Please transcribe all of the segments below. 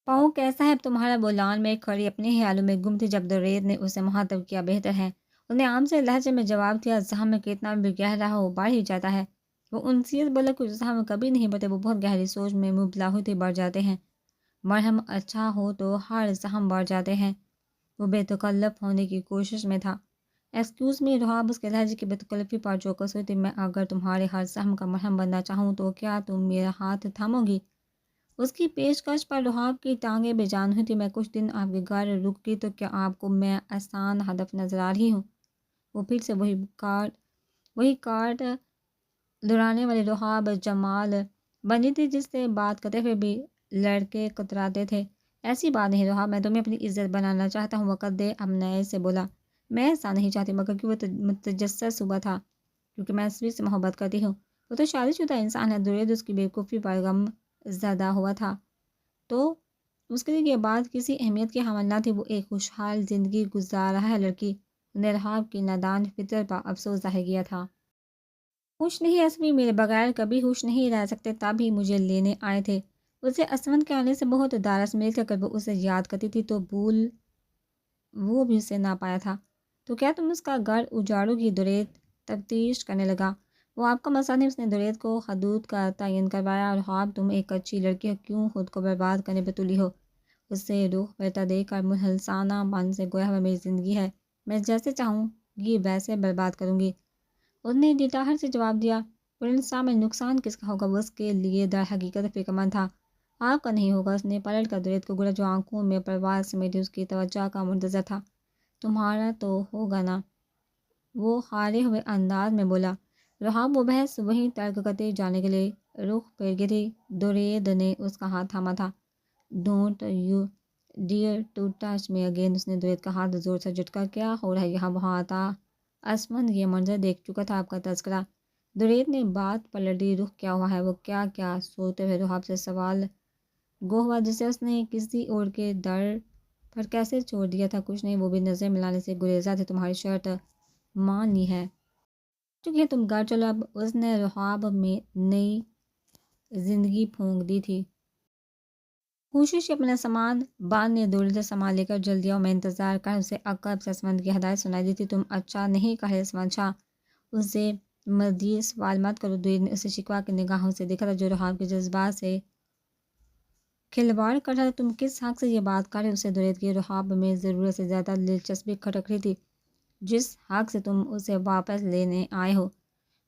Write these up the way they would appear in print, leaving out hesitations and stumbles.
پاؤں کیسا ہے اب تمہارا؟ بولان میں کھڑی اپنے خیالوں میں گم تھی جب دوریت نے اسے مخاطب کیا۔ بہتر ہے، اس نے عام سے لہجے میں جواب دیا۔ زخم میں کتنا بھی گہرا ہو بڑھ ہی جاتا ہے۔ وہ انسیت بولے کچھ زخم کبھی نہیں بڑھتے، وہ بہت گہری سوچ میں مبتلا ہوتے بڑھ جاتے ہیں۔ مرہم اچھا ہو تو ہر زخم بڑھ جاتے ہیں۔ وہ بے تکلف ہونے کی کوشش میں تھا۔ ایکسکیوز می رحاب اس کے لہجے کی بے تکلفی پر چوکس ہوئی تھی۔ میں اگر تمہارے ہر زخم کا مرہم بننا چاہوں تو کیا تم میرا ہاتھ تھامو گی؟ اس کی پیشکش پر رحاب کی ٹانگیں بے جان ہوئی تھی۔ میں کچھ دن آپ کے گھر رک گئی تو کیا آپ کو میں آسان ہدف نظر آ رہی ہوں؟ وہ پھر سے وہی کارڈ دہرانے والی رحاب جمال بنی تھی جس سے بات کرتے ہوئے بھی لڑکے کتراتے تھے۔ ایسی بات نہیں رحاب، میں تمہیں اپنی عزت بنانا چاہتا ہوں۔ وقت دے اب نئے سے بولا۔ میں ایسا نہیں چاہتی مگر کہ وہ متجسس ہوا تھا کیونکہ میں اسوی سے محبت کرتی ہوں۔ وہ تو شادی شدہ انسان ہے۔ درید اس کی بیوقوفی پر غم زدہ ہوا تھا تو اس کے لیے یہ بات کسی اہمیت کی حامل نہ تھی۔ وہ ایک خوشحال زندگی گزار رہا ہے لڑکی نے رحاب کی نادان فطرت پر افسوس ظاہر کیا تھا۔ خوش نہیں اسوی، میرے بغیر کبھی خوش نہیں رہ سکتے، تب ہی مجھے لینے آئے تھے۔ اسے اسمن کے آنے سے بہت دارس مل کر وہ اسے یاد کرتی تھی تو بھول وہ بھی اسے نہ پایا تھا۔ تو کیا تم اس کا گھر اجاڑو گی؟ درید تفتیش کرنے لگا۔ وہ آپ کا مسئلہ نہیں۔ اس نے درید کو حدود کا تعین کروایا۔ اور رحاب تم ایک اچھی لڑکی ہو، کیوں خود کو برباد کرنے پہ تلی ہو؟ اس سے رخ پھیرتا دیکھ کر منحصانہ من سے گویا ہوا میری زندگی ہے، میں جیسے چاہوں گی ویسے برباد کروں گی۔ اس نے ڈٹاہٹ سے جواب دیا۔ پرنسا میں نقصان کس کا ہوگا؟ وہ اس کے لیے در حقیقت فکر مند تھا۔ آپ کا نہیں ہوگا۔ اس نے پلٹ کر درید کو گھورا جو آنکھوں میں پرواز سمیٹے اس کی توجہ کا منتظر تھا۔ تمہارا تو ہوگا نا؟ وہ ہارے ہوئے انداز میں بولا۔ رحاب وہ بحث وہیں ترک کرتے جانے کے لیے رخ پھیر گئی تھی۔ درید نے اس کا ہاتھ تھاما تھا۔ Don't you dare to touch me again. اس نے درید کا ہاتھ زور سے جھٹکا۔ کیا ہو رہا ہے یہاں؟ وہاں آتا اسمن یہ منظر دیکھ چکا تھا آپ کا تذکرہ۔ درید نے بات پلٹ دی۔ رخ کیا ہوا ہے؟ وہ کیا سوچتے ہوئے رحاب سے سوال گو ہوا جسے اس نے کسی اور کے در پر کیسے چھوڑ دیا تھا۔ کچھ نہیں، وہ بھی نظر ملانے سے گریزا تھے۔ تمہاری شرٹ مان لی ہے چکی ہے، تم گھر چلو اب۔ اس نے رحاب میں نئی زندگی پھونک دی تھی۔ کوشش اپنا سامان باندھنے دوڑے سامان لے کر جلدی آؤ، میں انتظار کر۔ اسے عقب سے اسمن کی ہدایت سنائی دی تھی۔ تم اچھا نہیں کہے اسمن شاہ، اسے مزید سوال مت کرو۔ درید نے اسے شکوہ کی نگاہوں سے دیکھا تھا جو رحاب کے جذبات سے کھلواڑ کر رہا تھا۔ تم کس حق سے یہ بات کر رہے ہو؟ اسے درید کی رحاب میں ضرورت سے زیادہ دلچسپی کھٹک رہی تھی۔ جس حق سے تم اسے واپس لینے آئے ہو۔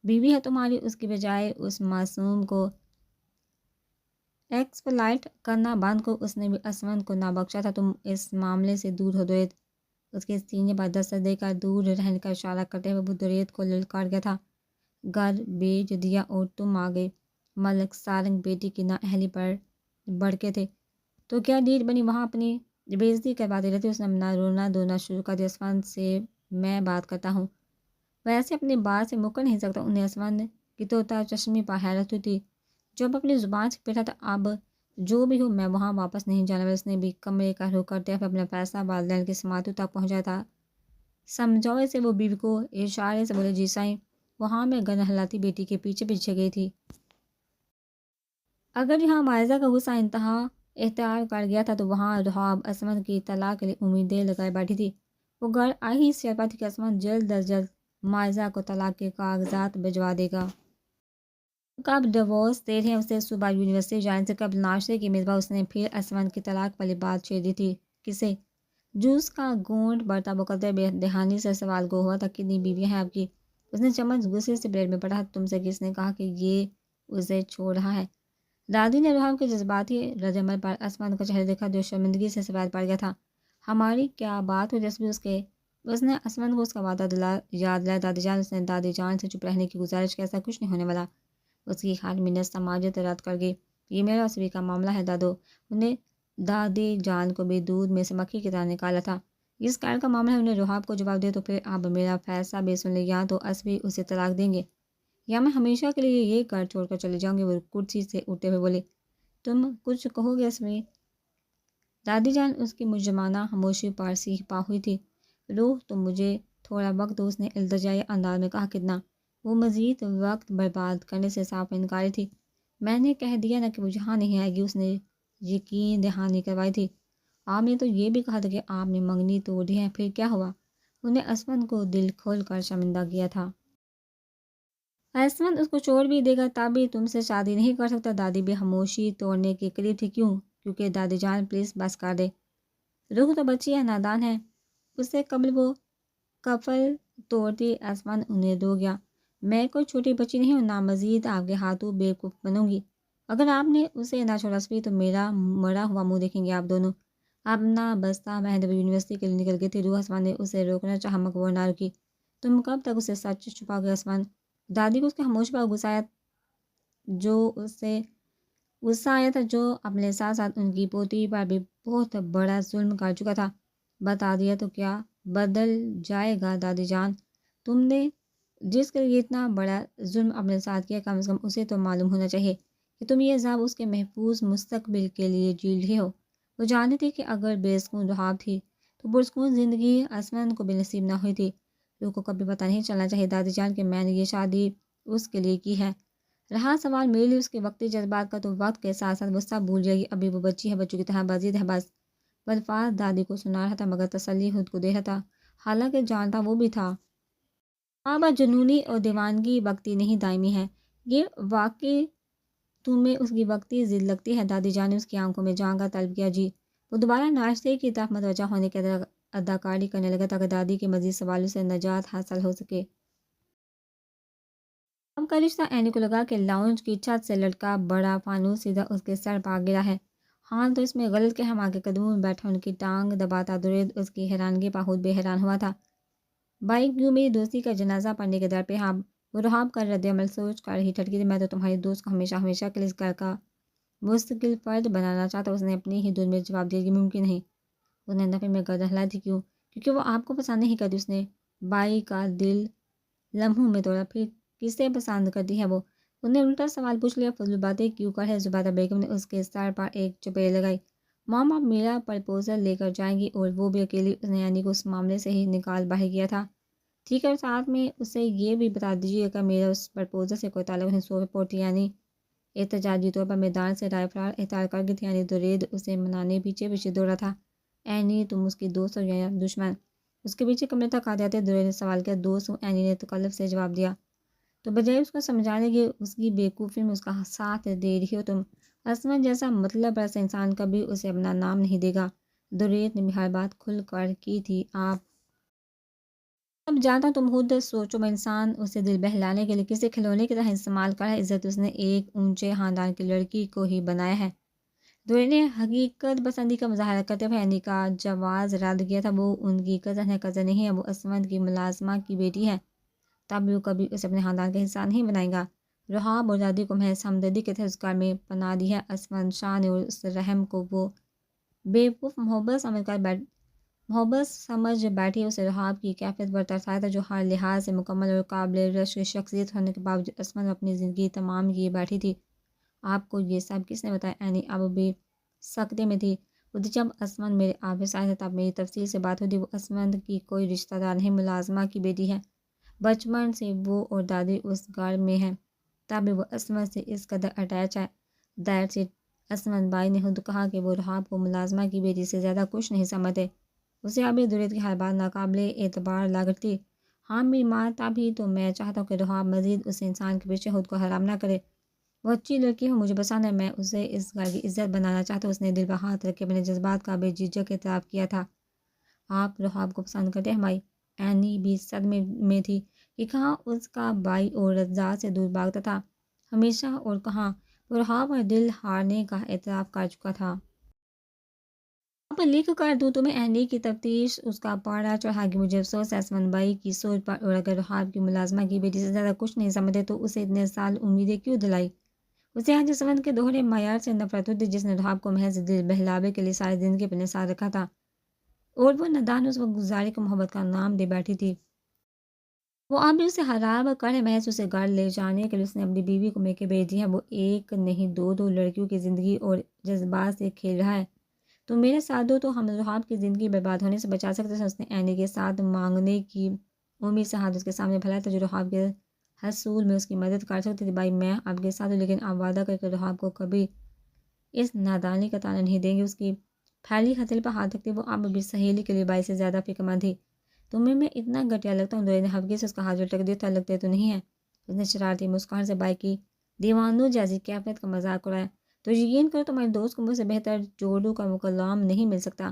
بیوی ہے تمہاری، اس کی بجائے اس معصوم کو ایکسپلائٹ کرنا بند کرو۔ اس نے بھی اسمن کو نہ بخشا تھا۔ تم اس معاملے سے دور ہو۔ درید اس کے سینے پر دستک دے کر دور رہنے کا اشارہ کرتے ہوئے وہ درید کو للکار گیا تھا۔ گھر بیچ دیا اور تم آ گئے۔ ملک سارنگ بیٹی کی نااہلی پر بڑکے تھے تو کیا ڈیٹ بنی وہاں اپنی بےعزتی کرواتی رہتی۔ اس نے اپنا رونا دھونا شروع کر دیا۔ اسمن سے میں بات کرتا ہوں، ویسے اپنی بات سے مکر نہیں سکتا۔ انہیں اسمن کی طوطا چشمی پر حیرت ہوئی تھی جب اپنی زبان سے بیٹھا تھا۔ اب جو بھی ہو میں وہاں واپس نہیں جانا۔ اس نے بھی کمرے کا رخ کرتے ہوئے اپنا فیصلہ والدین کے سماعتوں تک پہنچایا تھا۔ سمجھوئے سے وہ بیوی کو اشارے سے بولے، جی سائیں۔ وہاں میں گن ہلاتی بیٹی کے پیچھے پیچھے گئی تھی۔ اگر یہاں معاہضہ کا غصہ انتہا اختیار کر گیا تھا تو وہاں رحاب اسمن کی طلاق کے لیے امیدیں لگائے بیٹھی تھی۔ وہ گھر آئی ہی اس پر تھی کہ اسمن جلد از جلد معاہضہ کو طلاق کے کاغذات بھجوا دے گا۔ کب ڈیورس دے رہے ہیں اسے صبح یونیورسٹی جانے سے قبل ناشتے کی میزبان اس نے پھر اسمن کی طلاق والی بات چھیڑ دی تھی۔ کسے؟ جوس کا گھونٹ بڑھتا بقدر بے دہانی سے سوال گو ہوا تھا۔ کتنی بیویاں ہیں آپ کی؟ اس نے چمچ غصے سے پلیٹ میں پڑھا۔ تم سے کس نے کہا کہ یہ اسے چھوڑ رہا ہے؟ دادی نے رحاب کے جذباتی ردعمل پر اسمن کا چہرہ دیکھا جو شرمندگی سے سفید پڑ گیا تھا۔ ہماری کیا بات ہو جس بھی اس نے اسمن کو اس کا وعدہ یاد دلایا۔ دادی جان، اس نے دادی جان سے چپ رہنے کی گزارش کی۔ ایسا کچھ نہیں ہونے والا۔ اس کی خال منت سماجت رد کر گئی۔ یہ میرا اور اسوی کا معاملہ ہے دادو۔ انہیں دادی جان کو بھی دودھ میں سے مکھی کی طرح نکالا تھا۔ اس گھر کا معاملہ ہے۔ انہیں رحاب کو جواب دیا تو پھر اب میرا فیصلہ بھی سن لے، یا تو اسوی اسے طلاق دیں گے یا میں ہمیشہ کے لیے یہ گھر چھوڑ کر چلے جاؤں گی۔ وہ کرسی سے اٹھتے ہوئے بولے، تم کچھ کہو گے اسوی؟ دادی جان اس کی مجرمانہ خاموشی پر سیخ پا ہوئی تھی۔ روح تم مجھے تھوڑا وقت دو، اس نے التجائی انداز میں کہا۔ کتنا؟ وہ مزید وقت برباد کرنے سے صاف انکاری تھی۔ میں نے کہہ دیا نا کہ وہ یہاں نہیں آئے گی۔ اس نے یقین دہانی کروائی تھی۔ آپ نے تو یہ بھی کہا تھا کہ آپ نے منگنی توڑ دی ہے، پھر کیا ہوا؟ انہیں اسمن کو دل کھول کر شرمندہ کیا تھا۔ اسمن اس کو چھوڑ بھی دے گا تب بھی تم سے شادی نہیں کر سکتا۔ دادی بھی خاموشی توڑنے کے قریب تھی۔ کیوں؟ کیونکہ دادی جان پلیز بس کر دے۔ روح تو بچی ہے، نادان ہے، اس سے قبل وہ کفل توڑتی اسمن انہیں رو گیا۔ میں کوئی چھوٹی بچی نہیں ہوں، نہ مزید آپ کے ہاتھوں بیوقوف بنوں گی۔ اگر آپ نے اسے نہ چھوڑا سکی تو میرا مرا ہوا منہ دیکھیں گے آپ دونوں۔ اپنا بستہ مہندر یونیورسٹی کے لیے نکل گئی تھی۔ روح اسمن نے اسے روکنا چاہا مگر وہ نہ رکی۔ تم کب تک اسے سچ چھپاؤ گے اسمن؟ دادی کو اس کے خاموش پر غصہ آیا تھا جو اپنے ساتھ ساتھ ان کی پوتی پر بھی بہت بڑا ظلم کر چکا تھا۔ بتا دیا تو کیا بدل جائے گا دادی جان؟ تم نے جس کے لیے اتنا بڑا ظلم اپنے ساتھ کیا، کم از کم اسے تو معلوم ہونا چاہیے کہ تم یہ عذاب اس کے محفوظ مستقبل کے لیے جی رہے ہو۔ وہ جانتی تھی کہ اگر بے سکون رہاب تھی تو پرسکون زندگی اسمن کو بھی نصیب نہ ہوئی تھی۔ روح کو کبھی پتہ نہیں چلنا چاہیے دادی جان کہ میں نے یہ شادی اس کے لیے کی ہے۔ رہا سوال میرے لیے اس کے وقتی جذبات کا تو وقت کے ساتھ ساتھ وہ سب بھول جائے گی۔ ابھی وہ بچی ہے، بچوں کی طرح بازید ہے بس۔ وہ الفاظ دادی کو سنا رہا تھا مگر تسلی خود کو دے رہا تھا، حالانکہ جانتا وہ بھی تھا بابا جنونی اور دیوانگی وقتی نہیں دائمی ہے۔ یہ واقعی تمہیں اس کی وقتی ضد لگتی ہے؟ دادی جان نے اس کی آنکھوں میں جھانک کر طلب کیا۔ جی۔ وہ دوبارہ ناشتے کی طرف متوجہ ہونے کے اداکاری کرنے لگا تاکہ دادی کے مزید سوالوں سے نجات حاصل ہو سکے۔ اب کا رشتہ اینی کو لگا کہ لاؤنج کی چھت سے لٹکا بڑا فانوس سیدھا اس کے سر پا گرا ہے۔ ہاں تو اس میں غلط کہ ہم آگے قدموں میں بیٹھا ان کی ٹانگ دباتا درید اس کی حیرانگی پر خود بے حیران ہوا تھا۔ بھائی کیوں میری دوستی کا جنازہ پڑھنے کے در پہ ہاں؟ وہ رہاب کا رد عمل سوچ کر ہی ٹھٹکی تھی۔ میں تو تمہاری دوست کو ہمیشہ ہمیشہ کے لیے اس گھر کا مستقل فرد بنانا چاہتا۔ اس نے اپنی ہی دل میں جواب دیا، یہ ممکن نہیں۔ اس نے نفی میں گردن ہلائی تھی۔ کیوں؟ کیونکہ وہ آپ کو پسند نہیں کرتی۔ اس نے بائی کا دل لمحوں میں توڑا۔ پھر کسے پسند کرتی ہے وہ؟ انہوں نے الٹا سوال پوچھ لیا۔ فضول باتیں کیوں کر ہے؟ زبیدہ بیگم نے اس کے سر پر ایک چپیڑ لگائی۔ مام اب میرا پرپوزل لے کر جائیں گی اور وہ بھی اکیلی؟ اس نے یعنی کو اس معاملے سے ہی نکال باہر کیا تھا۔ ٹھیک ہے، اور ساتھ میں اسے یہ بھی بتا دیجیے کہ میرا اس پرپوزل سے کوئی تعلق نہیں۔ سو پورٹی یعنی احتجاجی طور پر میدان سے رائے فرار اختیار کر گئی تھی، یعنی درید اسے منانے پیچھے پیچھے دوڑا تھا۔ اینی تم اس کی دوست ہو یا دشمن؟ اس کے پیچھے کمرے تک آ جاتے درید نے سوال کیا۔ دوست ہوں، اینی نے تکلف سے جواب دیا۔ تو بجائے اس کو سمجھانے کے اس کی بیوقوفی میں اس کا ساتھ دے رہی ہو تم۔ اسمن جیسا مطلب رس انسان کبھی اسے اپنا نام نہیں دے گا۔ درید نے ہر بات کھل کر کی تھی۔ آپ اب جانتا تم خود سوچو، وہ انسان اسے دل بہلانے کے لیے کسی کھلونے کی طرح استعمال کر ہے۔ عزت اس نے ایک اونچے خاندان کی لڑکی کو ہی بنایا ہے۔ درید نے حقیقت پسندی کا مظاہرہ کرتے ہوئے اینی کا جواز رد کیا تھا۔ وہ ان کی کزن ہے، کزن نہیں ہے، وہ اسمن کی ملازمہ کی بیٹی ہے۔ تب بھی وہ کبھی اسے اپنے خاندان کا حصہ نہیں بنائے گا۔ رہاب اور دادی کو محض ہمدردی کے تحت اس گھر میں پناہ دی ہے۔ اسمن شاہ نے اس رحم کو وہ بیوقوف محبت سمجھ بیٹھی۔ اسے رہاب کی کیفیت پر ترس آیا تھا جو ہر لحاظ سے مکمل اور قابل رشک شخصیت ہونے کے باوجود اسمن اپنی زندگی تمام کیے بیٹھی تھی۔ آپ کو یہ سب کس نے بتایا؟ اینی اب بھی سکتے میں تھی۔ وہ جب اسمن میرے آفس آئے تھے تب میری تفصیل سے بات ہوتی۔ وہ اسمن کی کوئی رشتہ دار نہیں، ملازمہ کی بیٹی ہے۔ بچپن سے وہ اور دادی اس گھر میں ہیں، تب بھی وہ اسمن سے اس قدر اٹیچ ہے۔ That's it. اسمن بائی نے خود کہا کہ وہ رہاب کو ملازمہ کی بیٹی سے زیادہ کچھ نہیں سمجھتے۔ اسے ابھی درید کی ہر بات ناقابل اعتبار لگتی۔ ہاں میری ماں، تبھی تو میں چاہتا ہوں کہ رہاب مزید اس انسان کے پیچھے خود کو حرام نہ کرے۔ وہ اچھی لڑکی ہو، مجھے پسند ہے، میں اسے اس گھر کی عزت بنانا چاہتا ہوں۔ اس نے دل پر ہاتھ رکھ کے اپنے جذبات کا بے جھجک اعتراف کیا تھا۔ آپ رہاب کو پسند کرتے ہیں بھائی؟ اینی بھی صدمے میں تھی کہ کہاں اس کا بھائی اور رضا سے دور بھاگتا تھا ہمیشہ، اور کہاں وہ رہاب اور دل ہارنے کا اعتراف کر چکا تھا۔ اب لکھ کر دوں تمہیں اینی کی تفتیش اس کا پاڑا چڑھا گی۔ مجھے افسوس ہے اسمن بائی کی سوچ پر، اور اگر رہاب کی ملازمہ کی بیٹی سے زیادہ کچھ نہیں سمجھتے تو اسے اتنے سال امیدیں کیوں دلائی؟ اسے آج اسمن کے دوہرے معیار سے نفرت ہوتی جس نے رہاب کو محض دل بہلاوے کے لیے ساری زندگی اپنے ساتھ رکھا تھا، اور وہ نادان اس وقت گزاری کو محبت کا نام دے بیٹھی تھی۔ وہ اب بھی اسے حرام کر ہے، محض اسے گھر لے جانے کے لیے اس نے اپنی بیوی کو میکے بھیج دی ہے۔ وہ ایک نہیں دو لڑکیوں کی زندگی اور جذبات سے کھیل رہا ہے۔ تم میرے ساتھ دو تو ہم رہاب کی زندگی برباد ہونے سے بچا سکتے ہیں۔ اس نے اینی کے ساتھ مانگنے کی امید سے ہاتھ اس کے سامنے پھیلایا تھا جو رہاب کے حصول میں اس کی مدد کر سکتی تھی۔ بھائی میں آپ کے ساتھ ہوں، لیکن آپ وعدہ کر کے رہاب کو کبھی اس نادانی کا تانا نہیں دیں گے۔ اس کی پھیلی ہتھیلی پر ہاتھ رکھتے وہ اب بھی سہیلی کے لیے باعث سے زیادہ فکر مند تھی۔ تمہیں میں اتنا گھٹیا لگتا ہوں؟ دوری نے ہفگی سے اس کا ہاتھ جھٹک دیا تھا۔ لگتے تو نہیں ہے؟ اس نے شرارتی مسکراہٹ سے بائی کی دیوانوں جیسی کیفیت کا مذاق اڑایا۔ تو یقین کرو تمہارے دوست کو مجھ سے بہتر جوڑو کا غلام نہیں مل سکتا۔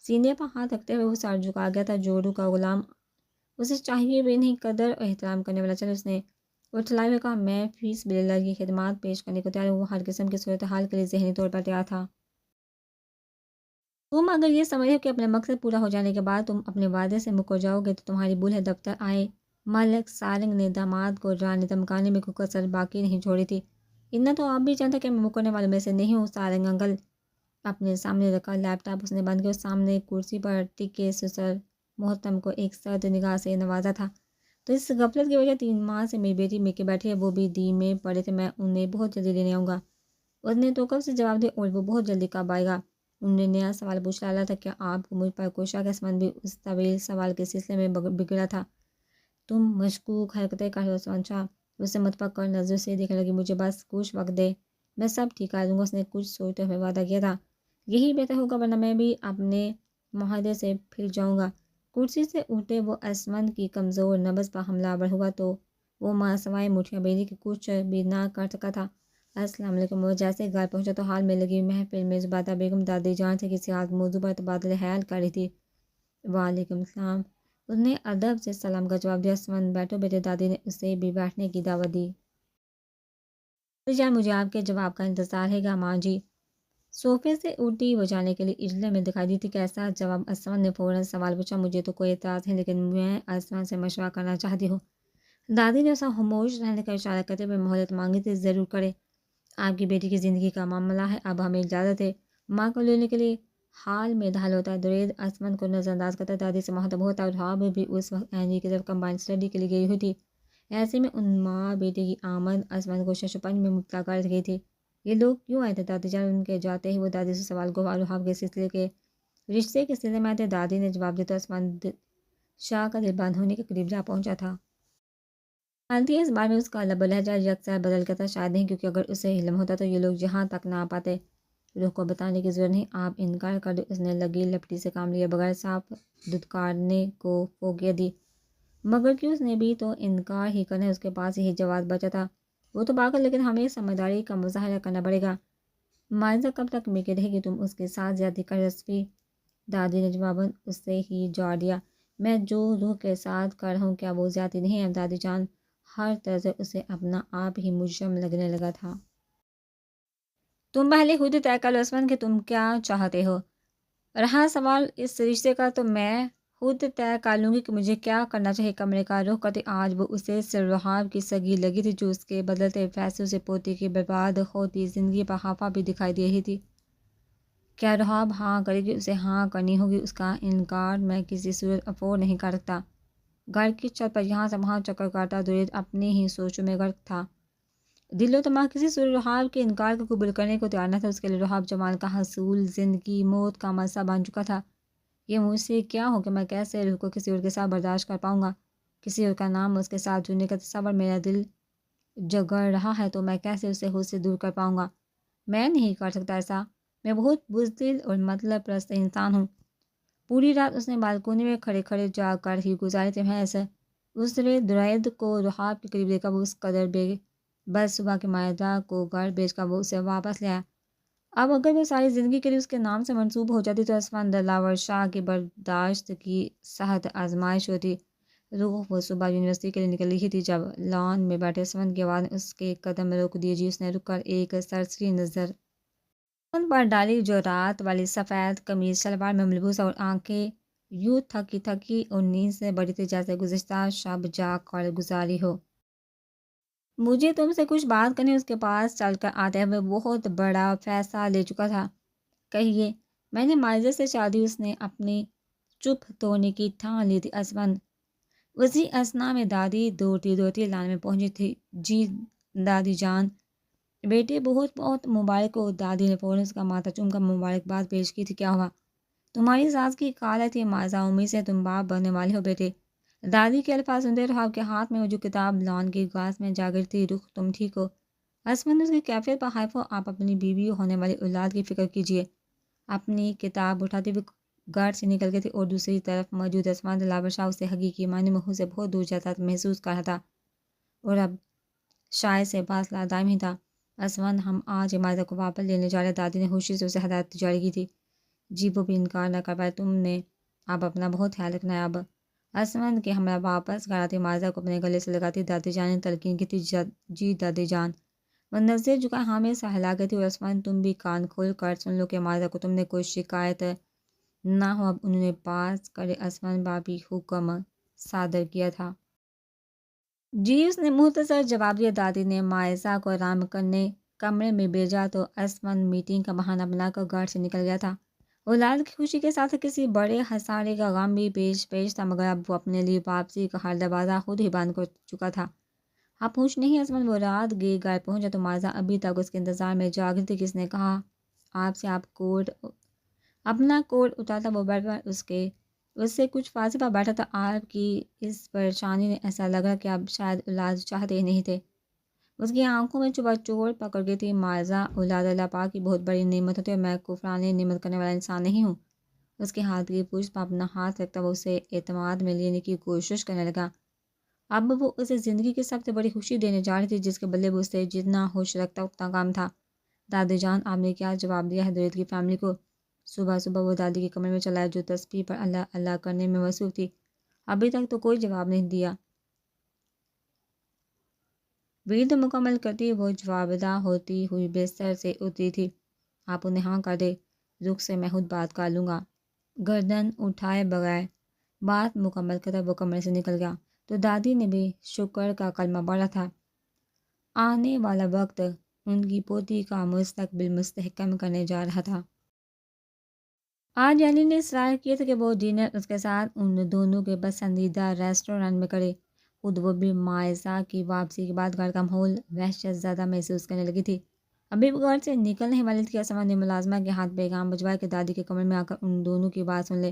سینے پر ہاتھ رکھتے ہوئے وہ سر جھکا گیا تھا۔ جوڑو کا غلام اسے چاہیے بھی نہیں، قدر اور احترام کرنے والا۔ چل، اس نے اٹھلائے ہوئے کہا، میں فی سبیل اللہ کی خدمات پیش کرنے کو تیار ہوں۔ وہ ہر قسم کی صورتحال کے لیے ذہنی طور پر تیار تھا۔ تم اگر یہ سمجھو کہ اپنے مقصد پورا ہو جانے کے بعد تم اپنے وعدے سے مکر جاؤ گے تو تمہاری بھول ہے۔ دفتر آئے ملک سارنگ نے داماد کو ڈرانے دھمکانے میں کوئی کسر باقی نہیں چھوڑی تھی۔ اتنا تو آپ بھی جانتا کہ میں مکرنے والوں میں سے نہیں ہوں۔ سارنگ انکل اپنے سامنے رکھا لیپ ٹاپ اس نے بند کیا۔ سامنے کرسی پر ٹکے سسر محتم کو ایک سرد نگاہ سے نوازا تھا۔ تو اس غفلت کی وجہ 3 ماہ سے میری بیٹی مل کے بیٹھی ہے، وہ بھی دی میں پڑے تھے، میں انہیں بہت جلدی لینے آؤں گا۔ اس نے تو کب سے جواب دیا، اور وہ بہت جلدی کب آئے گا؟ انہوں نے نیا سوال پوچھ ڈالا تھا۔ کیا آپ کو مجھ پر کوئی شک ہے؟ عثمان بھی اس طویل سوال کے سلسلے میں بگڑا تھا۔ تم مشکوک حرکتیں کر رہے ہو عثمان شاہ؟ اسے متفکر نظر سے دیکھنے لگی۔ مجھے بس کچھ وقت دے، میں سب ٹھیک کر دوں گا۔ اس نے کچھ سوچتے ہوئے وعدہ کیا تھا۔ یہی بہتر ہوگا، ورنہ میں بھی اپنے معاہدے سے پھر جاؤں گا۔ کرسی سے اٹھے وہ عصمت کی کمزور نبض پر حملہ آور ہوا تو وہ ماں سوائے مٹھیاں بیری کے کچھ بھی نہ کر سکا تھا۔ السلام علیکم۔ وہ جیسے گھر پہنچا تو حال میں لگی محفل میں زبیدہ بیگم دادی جان سے کسی خاص موضوع پر تبادلہ خیال کر رہی تھی۔ وعلیکم السلام۔ اس نے ادب سے سلام کا جواب دیا۔ عثمان بیٹھو بیٹے، دادی نے اسے بھی بیٹھنے کی دعوت دی۔ جان مجھے آپ کے جواب کا انتظار ہے گا ماں جی۔ صوفے سے اٹھی وہ جانے کے لیے اجلے میں دکھائی دی تھی۔ کیسا جواب؟ عثمان نے فوراً سوال پوچھا۔ مجھے تو کوئی اعتراض ہے، لیکن میں عثمان سے مشورہ کرنا چاہتی ہوں۔ دادی نے اسے خاموش رہنے کا اشارہ کرتے ہوئے مہلت مانگی تھی۔ ضرور کرے، آپ کی بیٹی کی زندگی کا معاملہ ہے، اب ہمیں اجازت ہے۔ ماں کو لینے کے لیے حال میں دھال ہوتا ہے۔ درید عثمان کو نظر انداز کرتا دادی سے مخاطب ہوتا اور رحاب بھی اس وقت اینی کی طرف کمبائنڈ اسٹڈی کے لیے گئی ہوئی تھی۔ ایسے میں ان ماں بیٹی کی آمد عثمان کو شش و پنج میں مبتلا کر گئی تھی۔ یہ لوگ کیوں آئے تھے دادی جان؟ ان کے جاتے ہی وہ دادی سے سوال کو رحاب کے سلسلے کے رشتے کے سلسلے میں آئے تھے۔ دادی نے جواب دیا تو عثمان شاہ کا دل بند ہونے کے قریب جا پہنچا تھا۔ غلطی اس بار میں اس کا لب و لہجہ یکسر بدل گیا تھا۔ شاید نہیں، کیونکہ اگر اسے علم ہوتا تو یہ لوگ یہاں تک نہ آ پاتے۔ روح کو بتانے کی ضرورت نہیں، آپ انکار کر دو۔ اس نے لگی لپٹی سے کام لیا بغیر صاف دھتکارنے کو فوقیت دی۔ مگر کیوں؟ اس نے بھی تو انکار ہی کرنا ہے، اس کے پاس یہی جواز بچا تھا۔ وہ تو باقی، لیکن ہمیں سمجھداری کا مظاہرہ کرنا پڑے گا۔ مائزہ کب تک مل کے رہے گی تم اس کے ساتھ؟ زیادتی کر رسوی؟ دادی نے جواباً اس سے ہی جوڑ دیا۔ میں جو روح کے ساتھ کر رہا ہوں کیا وہ زیادتی نہیں ہے؟ دادی جان ہر طرح سے اسے اپنا آپ ہی مجرم لگنے لگا تھا۔ تم پہلے خود طے کر لو عثمان کہ تم کیا چاہتے ہو۔ رہا سوال اس رشتے کا تو میں خود طے کر لوں گی کہ مجھے کیا کرنا چاہیے۔ کمرے کا رخ کرتے آج وہ اسے سر رحاب کی سگی لگی تھی، جو اس کے بدلتے فیصلوں سے پوتی کی برباد ہوتی زندگی پر خفا بھی دکھائی دے رہی تھی۔ کیا رحاب ہاں کرے گی؟ اسے ہاں کرنی ہوگی، اس کا انکار میں کسی صورت افورڈ نہیں کر سکتا۔ گھر کی چھت پر یہاں سے وہاں چکر کاٹا درید اپنی ہی سوچوں میں غرق تھا۔ دل و دماغ کسی صورت رحاب کے انکار کو قبول کرنے کو تیار نہ تھا۔ اس کے لیے رحاب جمال کا حصول زندگی موت کا مسئلہ بن چکا تھا۔ یہ مجھ سے کیا ہو کہ میں کیسے روح کو کسی اور کے ساتھ برداشت کر پاؤں گا؟ کسی اور کا نام اس کے ساتھ جڑنے کا تصور میرا دل جگڑ رہا ہے تو میں کیسے اسے خود سے دور کر پاؤں گا؟ میں نہیں کر سکتا ایسا۔ میں بہت بزدل اور مطلب پرست انسان ہوں۔ پوری رات اس نے بالکونی میں کھڑے کھڑے جا کر ہی گزاری تھی۔ میں ایسے اس نے درید کو رحاب کے قریب دیکھا، وہ اس قدر بس صبح کے معاہدہ کو گھر بھیج کر وہ اسے واپس لے آیا۔ اب اگر وہ ساری زندگی کے لیے اس کے نام سے منسوب ہو جاتی تو عثمان دلاور شاہ کی برداشت کی سخت آزمائش ہوتی۔ روح وہ صبح یونیورسٹی کے لیے نکل رہی تھی جب لان میں بیٹھے عثمان کی آواز نے اس کے قدم روک دیے۔ جی۔ اس نے رک کر ایک سرسری نظر ان پر ڈالی جو رات والی سفید قمیض شلوار میں ملبوس اور آنکھیں یوں تھکی تھکی اور نیند سے بڑی تھی جیسے گزشتہ شب جاگ کر گزاری ہو۔ مجھے تم سے کچھ بات کرنی۔ اس کے پاس چل کر آتے ہوئے بہت بڑا فیصلہ لے چکا تھا۔ کہیے۔ میں نے مائزہ سے شادی۔ اس نے اپنی چپ توڑنے کی ٹھان لی تھی۔ عثمان اسی اثنا میں دادی دوڑتی لان میں پہنچی تھی۔ جی دادی جان، بیٹے بہت بہت مبارک ہو۔ دادی نے فوراً اس کا ماتھا چوم کر مبارکباد پیش کی تھی۔ کیا ہوا؟ تمہاری ساس کی کالت تھی مائزہ، امید سے تم باپ بننے والے ہو بیٹے۔ دادی کے الفاظ سنتے رحاب کے ہاتھ میں وہ جو کتاب لان کی گھاس میں جا گر تھی۔ رخ تم ٹھیک ہو؟ اسمن اس کی کیفیت پر حائف ہو، آپ اپنی بیوی ہونے والی اولاد کی فکر کیجیے۔ اپنی کتاب اٹھاتے ہوئے گارڈ سے نکل گئے تھے اور دوسری طرف موجود اسمان دلاور شاہ اسے حقیقی معنی میں سے بہت دور جاتا محسوس کر رہا تھا اور اب شاید سے فاصلہ دائم ہی تھا۔ اسمان، ہم آج عمارت کو واپس لینے جا رہے، دادی نے خوشی سے اسے ہدایت جاری کی تھی۔ جی وہ بھی انکار نہ کر پائے، تم نے اب اپنا بہت خیال رکھنا ہے اب۔ اسمان کے ہمراہ واپس گھر آتے عمارت کو اپنے گلے سے لگاتی دادی جان نے تلقین کی تھی، جی دادی جان۔ وہ نظر جھکا حامد سے ہلا گئی تھی، اور اسمان تم بھی کان کھول کر سن لو کہ عمارت کو تم نے کوئی شکایت نہ ہو اب انہوں نے پاس کرے اسمان بابی حکم صادر کیا تھا۔ جی اس نے مختصر جواب دیا۔ دادی نے مائزہ کو آرام کرنے کمرے میں بھیجا تو اسمان میٹنگ کا بہانہ بنا کر گھر سے نکل گیا تھا۔ اولاد کی خوشی کے ساتھ کسی بڑے خسارے کا غم بھی پیش تھا، مگر اب وہ اپنے لیے واپسی کا ہر دروازہ خود ہی بند کر چکا تھا۔ آپ پوچھ نہیں اسمان، وہ رات گئے گھر پہنچا تو مائزہ ابھی تک اس کے انتظار میں جاگ رہی تھی۔ کس نے کہا آپ سے آپ اپنا کوٹ اتارتا وہ بیٹھ پر اس سے کچھ فاصلے پر بیٹھا تھا۔ آپ کی اس پریشانی نے ایسا لگا کہ آپ شاید اولاد چاہتے ہی نہیں تھے۔ اس کی آنکھوں میں چبا چوٹ پکڑ گئی تھی۔ مائزہ، اولاد اللہ پاک کی بہت بڑی نعمت ہوتی ہے اور میں کفرانے نعمت کرنے والا انسان نہیں ہوں۔ اس کے ہاتھ کی پوچھ پر اپنا ہاتھ رکھتا وہ اسے اعتماد میں لینے کی کوشش کرنے لگا۔ اب وہ اسے زندگی کی سب سے بڑی خوشی دینے جا رہی تھی، جس کے بدلے وہ اسے جتنا خوش رکھتا اتنا کام تھا۔ دادی جان، آپ نے کیا جواب دیا ہے درید کی فیملی کو؟ صبح صبح وہ دادی کے کمرے میں چلا ہے جو تسبیح پر اللہ اللہ کرنے میں مصروف تھی۔ ابھی تک تو کوئی جواب نہیں دیا۔ ورد مکمل کرتی وہ جوابدہ ہوتی ہوئی بستر سے اتری تھی۔ آپ انہیں ہاں کر دے، رخ سے میں خود بات کر لوں گا۔ گردن اٹھائے بغیر بات مکمل کر وہ کمرے سے نکل گیا تو دادی نے بھی شکر کا کلمہ پڑھا تھا۔ آنے والا وقت ان کی پوتی کا مستقبل مستحکم کرنے جا رہا تھا۔ آج علی نے اصرار کیا تھا کہ وہ ڈنر اس کے ساتھ ان دونوں کے پسندیدہ ریسٹورانٹ میں کرے۔ خود وہ بھی مائزہ کی واپسی کے بعد گھر کا ماحول وحشت زدہ محسوس کرنے لگی تھی۔ ابھی وہ گھر سے نکلنے والی تھی، اسمان نے ملازمہ کے ہاتھ پیغام بھجوایا کہ دادی کے کمرے میں آ کر ان دونوں کی بات سن لے۔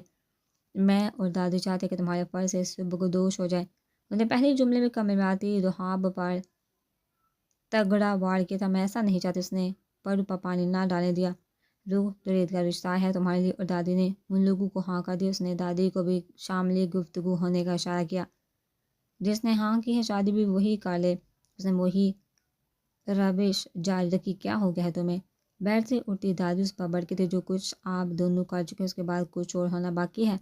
میں اور دادی چاہتے کہ تمہارے فرض سے صبح کو دوش ہو جائے۔ انہوں نے پہلے جملے میں کمرے میں آتی رحاب پر تگڑا وار کیا تھا۔ میں ایسا نہیں چاہتی، اس نے پرو پر پانی نہ ڈالنے دیا۔ روح درید کا رشتہ ہے تمہارے لیے، اور دادی نے ان لوگوں کو ہاں کر دیا۔ اس نے دادی کو بھی شامل گفتگو ہونے کا اشارہ کیا۔ جس نے ہاں کی ہے شادی بھی وہی کر لے۔ اس نے وہی روش جاری رکھی۔ کیا ہو گیا ہے تمہیں؟ بیٹھ سے اٹھتی دادی اس پر بڑھ کے تھے، جو کچھ آپ دونوں کر چکے اس کے بعد کچھ اور ہونا باقی ہے۔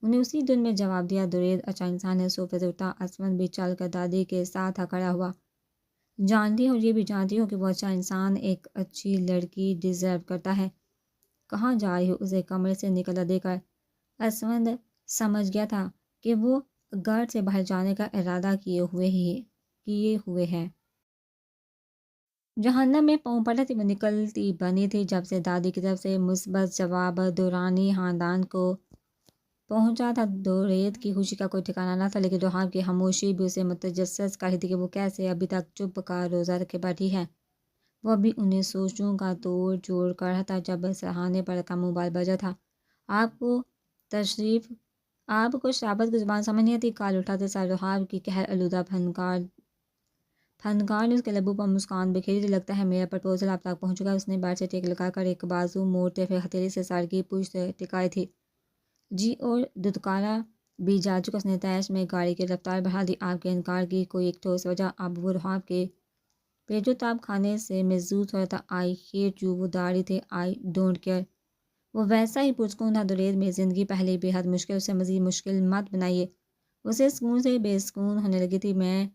انہیں اسی دن میں جواب دیا۔ درید اچھا انسان ہے۔ صوفے سے اٹھا اسمن بھی چل کر دادی کے ساتھ کھڑا ہوا۔ جانتی ہوں، یہ بھی جانتی ہوں کہ وہ اچھا انسان ایک اچھی لڑکی ڈیزرو کرتا ہے۔ کہاں جا رہی ہو؟ اسے کمرے سے نکلتا دے کر اسمن سمجھ گیا تھا کہ وہ گھر سے باہر جانے کا ارادہ کیے ہوئے ہے۔ جہنم میں پاؤں پڑا تھی وہ نکلتی بنی تھی جب سے دادی کی طرف سے مثبت جواب دورانی خاندان کو پہنچا تھا۔ درید کی خوشی کا کوئی ٹھکانہ نہ تھا، لیکن رحاب کی خاموشی بھی اسے متجسس کر رہی تھی کہ وہ کیسے ابھی تک چپ کا روزہ رکھے بیٹھی ہے۔ وہ ابھی انہیں سوچوں کا توڑ جوڑ کر رہا تھا جب سرہانے پر کا موبائل بجا تھا۔ آپ کو شرابت کی زبان سمجھ نہیں آتی؟ کال اٹھاتے سر رحاب کی قہر آلودہ فنکار نے اس کے لبوں پر مسکان بکھیری تھی۔ لگتا ہے میرا پرپوزل آپ تک پہنچ چکا ہے۔ اس نے بیٹھ سے ٹیک لگا کر ایک بازو موڑتے پھر ہتھیلی سے سر کی پشت ٹکائی تھی۔ جی اور دھتکارا بھی جا چکا۔ اس نے تیش میں گاڑی کی رفتار بڑھا دی۔ آپ کے انکار کی کوئی ایک ٹھوس وجہ اب وہ رحاب کے پیٹ و تاب کھانے سے محظوظ ہو رہا تھا۔ آئی ہیٹ یو وہ داڑھی تھے، آئی ڈونٹ کیئر۔ وہ ویسا ہی پرسکون تھا۔ درید میں زندگی پہلے بے حد مشکل، اسے مزید مشکل مت بنائیے۔ اسے سکون سے بے سکون ہونے لگی تھی۔ میں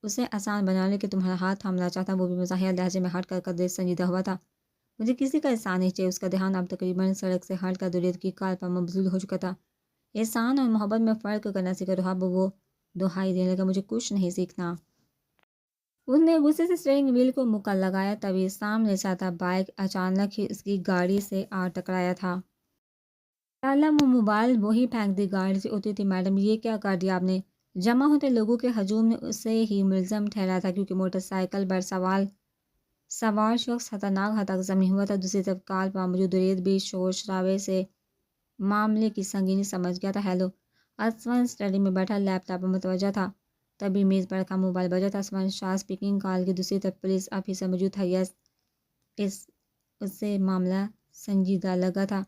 اسے آسان بنا لے کہ تمہارا ہاتھ تھامنا چاہتا، وہ بھی مزاحیہ لہجے میں ہٹ کر قدرے سنجیدہ ہوا تھا۔ مجھے کسی کا احسان نہیں چاہیے۔ اس کا دھیان اب تقریباً سڑک سے ہٹ کر درید کی کار پر مبذول ہو چکا تھا۔ احسان اور محبت میں فرق کرنا سیکھا رحاب، وہ دہائی دینے لگا، مجھے کچھ نہیں سیکھنا۔ اس نے غصے سے اسٹیئرنگ وہیل کو مکہ لگایا، تبھی سامنے سے آتا بائک اچانک ہی اس کی گاڑی سے آ ٹکرایا تھا۔ اللہ وہ موبائل وہی پھینک دی۔ گاڑی سے اتری تھی میڈم، یہ کیا کر دیا آپ نے؟ جمع ہوتے لوگوں کے ہجوم نے اسے ہی ملزم ٹھہرایا تھا، کیونکہ موٹر سائیکل پر سوار شخص خطرناک حد تک زخمی ہوا تھا۔ دوسری طرف کال پر موجود درید بھی شور شرابے سے معاملے کی سنگینی سمجھ گیا تھا۔ ہیلو، اسمن اسٹڈی میں بیٹھا لیپ ٹاپ پر متوجہ تھا۔ تبھی میز پر کا موبائل بجا تھا۔ اسمان شاہ اسپیکنگ۔ کال کی دوسری طرف پولیس آفیسر موجود تھا۔ یس، اس سے معاملہ سنجیدہ لگا تھا۔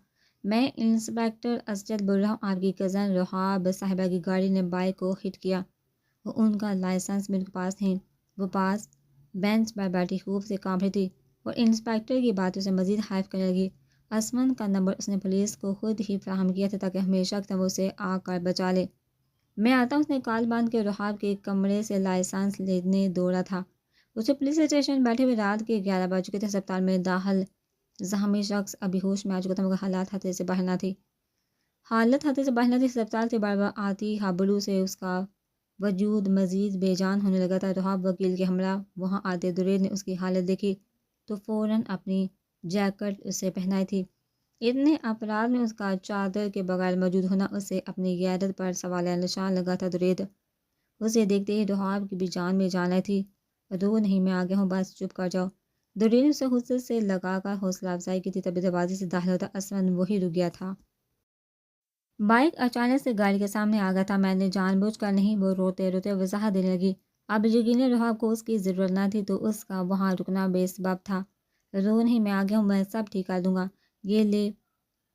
میں انسپکٹر اسجد بول رہا ہوں۔ آپ کی کزن رحاب صاحبہ کی گاڑی نے بائک کو ہٹ کیا۔ وہ ان کا لائسنس میرے پاس نہیں۔ وہ پاس بینچ پر بیٹھی خوف سے کانپ رہی تھی اور انسپکٹر کی باتوں سے مزید حائف کرنے لگی۔ اسمن کا نمبر اس نے پولیس کو خود ہی فراہم کیا تھا تاکہ ہمیشہ تک وہ اسے آ کر بچا لے۔ میں آتا ہوں۔ اس نے کال باندھ کے رحاب کے کمرے سے لائسنس لینے دوڑا تھا۔ اسے پولیس اسٹیشن بیٹھے ہوئے رات کے 11 بج چکے تھے۔ ہسپتال میں داخل زخمی شخص ابھی ہوش میں آ چکا تھا مگر حالت خطرے سے باہر نہ تھی۔ ہسپتال سے بار بار آتی ہابڑوں سے اس کا وجود مزید بے جان ہونے لگا تھا۔ رحاب وکیل کے ہمراہ وہاں آتے درید نے اس کی حالت دیکھی تو فوراً اپنی جیکٹ اسے پہنائی تھی۔ اتنے افراد میں اس کا چادر کے بغیر موجود ہونا اسے اپنی غیرت پر سوالیہ نشان لگا تھا۔ درید اسے دیکھتے ہی رحاب کی بھی جان میں جان آئی تھی۔ رو نہیں، میں آ گیا ہوں، بس چپ کر جاؤ۔ درید نے اسے حسن سے لگا کر حوصلہ افزائی کی تھی۔ تبھی دروازے سے داخل ہوتا اسمن وہی رک گیا تھا۔ بائک اچانک سے گاڑی کے سامنے آ گیا تھا۔ میں نے جان بوجھ کر نہیں، وہ روتے روتے وضاحت دینے لگی۔ اب یقیناً رحاب کو اس کی ضرورت نہ تھی تو اس کا وہاں رکنا بے سبب تھا۔ رو نہیں، میں آ گیا ہوں، میں سب ٹھیک کر دوں گا۔ یہ لے